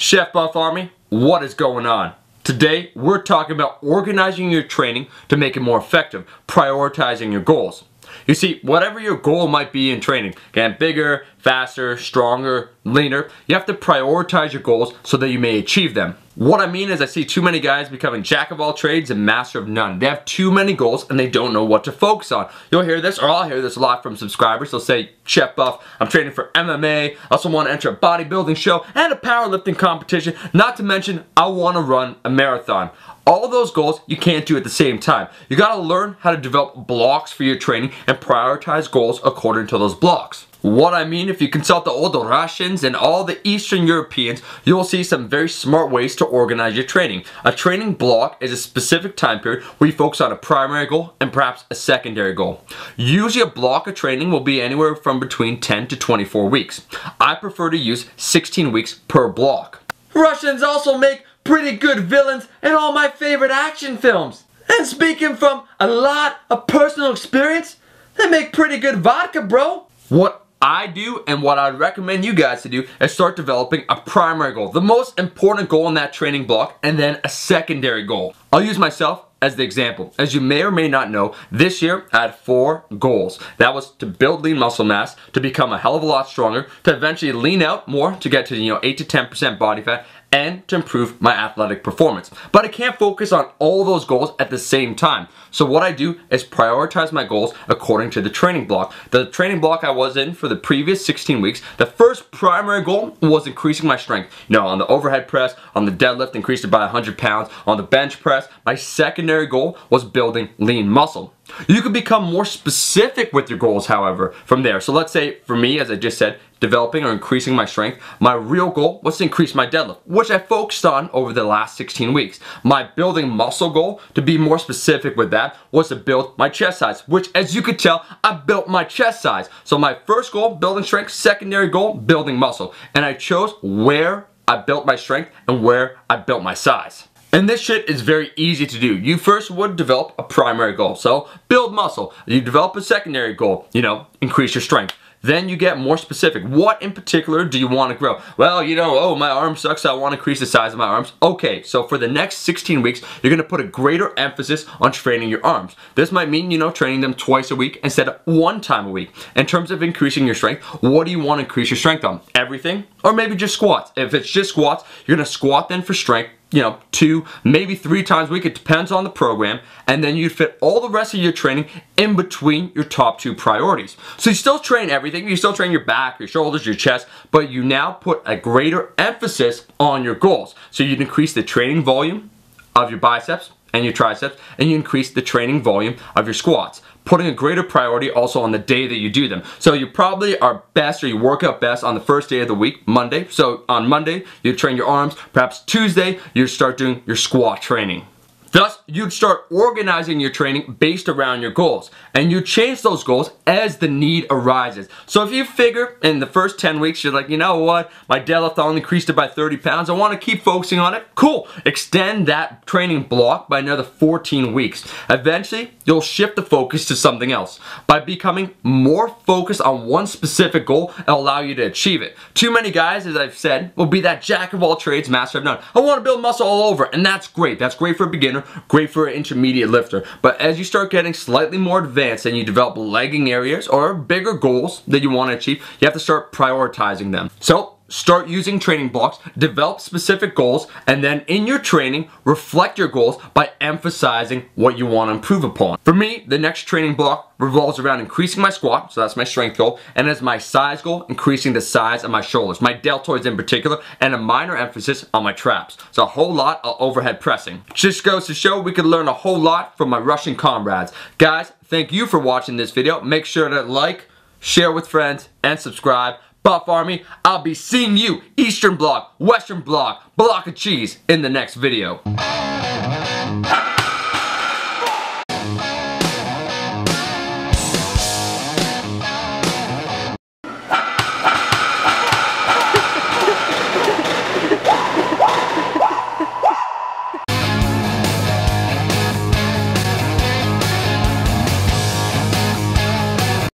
Chef Buff Army, what is going on? Today, we're talking about organizing your training to make it more effective, prioritizing your goals. You see, whatever your goal might be in training, getting bigger, faster, stronger, leaner, you have to prioritize your goals so that you may achieve them. What I mean is I see too many guys becoming jack of all trades and master of none. They have too many goals and they don't know what to focus on. You'll hear this, or I'll hear this a lot from subscribers. They'll say, Chef Buff, I'm training for MMA, I also want to enter a bodybuilding show and a powerlifting competition, not to mention I want to run a marathon. All of those goals you can't do at the same time. You gotta learn how to develop blocks for your training and prioritize goals according to those blocks. What I mean, if you consult the old Russians and all the Eastern Europeans, you will see some very smart ways to organize your training. A training block is a specific time period where you focus on a primary goal and perhaps a secondary goal. Usually a block of training will be anywhere from between 10 to 24 weeks. I prefer to use 16 weeks per block. Russians also make pretty good villains in all my favorite action films. And speaking from a lot of personal experience, they make pretty good vodka, bro. What I do and what I'd recommend you guys to do is start developing a primary goal, the most important goal in that training block, and then a secondary goal. I'll use myself as the example. As you may or may not know, this year I had 4 goals. That was to build lean muscle mass, to become a hell of a lot stronger, to eventually lean out more to get to 8 to 10% body fat, and to improve my athletic performance. But I can't focus on all those goals at the same time. So what I do is prioritize my goals according to the training block. The training block I was in for the previous 16 weeks, the first primary goal was increasing my strength. On the overhead press, on the deadlift, increased it by 100 pounds. On the bench press, my secondary goal was building lean muscle. You can become more specific with your goals, however, from there. So let's say, for me, as I just said, developing or increasing my strength, my real goal was to increase my deadlift, which I focused on over the last 16 weeks. My building muscle goal, to be more specific with that, was to build my chest size, which, as you could tell, I built my chest size. So my first goal, building strength, secondary goal, building muscle. And I chose where I built my strength and where I built my size. And this shit is very easy to do. You first would develop a primary goal, so build muscle. You develop a secondary goal, increase your strength. Then you get more specific. What in particular do you want to grow? Well, oh, my arm sucks, so I want to increase the size of my arms. Okay, so for the next 16 weeks, you're going to put a greater emphasis on training your arms. This might mean, training them twice a week instead of 1 time a week. In terms of increasing your strength, what do you want to increase your strength on? Everything? Or maybe just squats? If it's just squats, you're going to squat then for strength, 2, maybe 3 times a week. It depends on the program. And then you fit all the rest of your training in between your top 2 priorities. So you still train everything. You still train your back, your shoulders, your chest, but you now put a greater emphasis on your goals. So you'd increase the training volume of your biceps and your triceps, and you increase the training volume of your squats, putting a greater priority also on the day that you do them. So you probably are best, or you work out best on the first day of the week, Monday. So on Monday, you train your arms. Perhaps Tuesday, you start doing your squat training. Thus, you'd start organizing your training based around your goals, and you change those goals as the need arises. So if you figure in the first 10 weeks, you're like, you know what, my deadlift, I only increased it by 30 pounds, I want to keep focusing on it, cool. Extend that training block by another 14 weeks. Eventually, you'll shift the focus to something else. By becoming more focused on one specific goal, it'll allow you to achieve it. Too many guys, as I've said, will be that jack of all trades, master of none. I want to build muscle all over, and that's great. That's great for a beginner, great for an intermediate lifter. But as you start getting slightly more advanced and you develop legging areas or bigger goals that you want to achieve, you have to start prioritizing them. So start using training blocks, develop specific goals, and then in your training, reflect your goals by emphasizing what you want to improve upon. For me, the next training block revolves around increasing my squat, so that's my strength goal, and as my size goal, increasing the size of my shoulders, my deltoids in particular, and a minor emphasis on my traps. So a whole lot of overhead pressing. Just goes to show we could learn a whole lot from my Russian comrades. Guys, thank you for watching this video. Make sure to like, share with friends, and subscribe. Buff Army, I'll be seeing you Eastern Bloc, Western Bloc, block of cheese in the next video.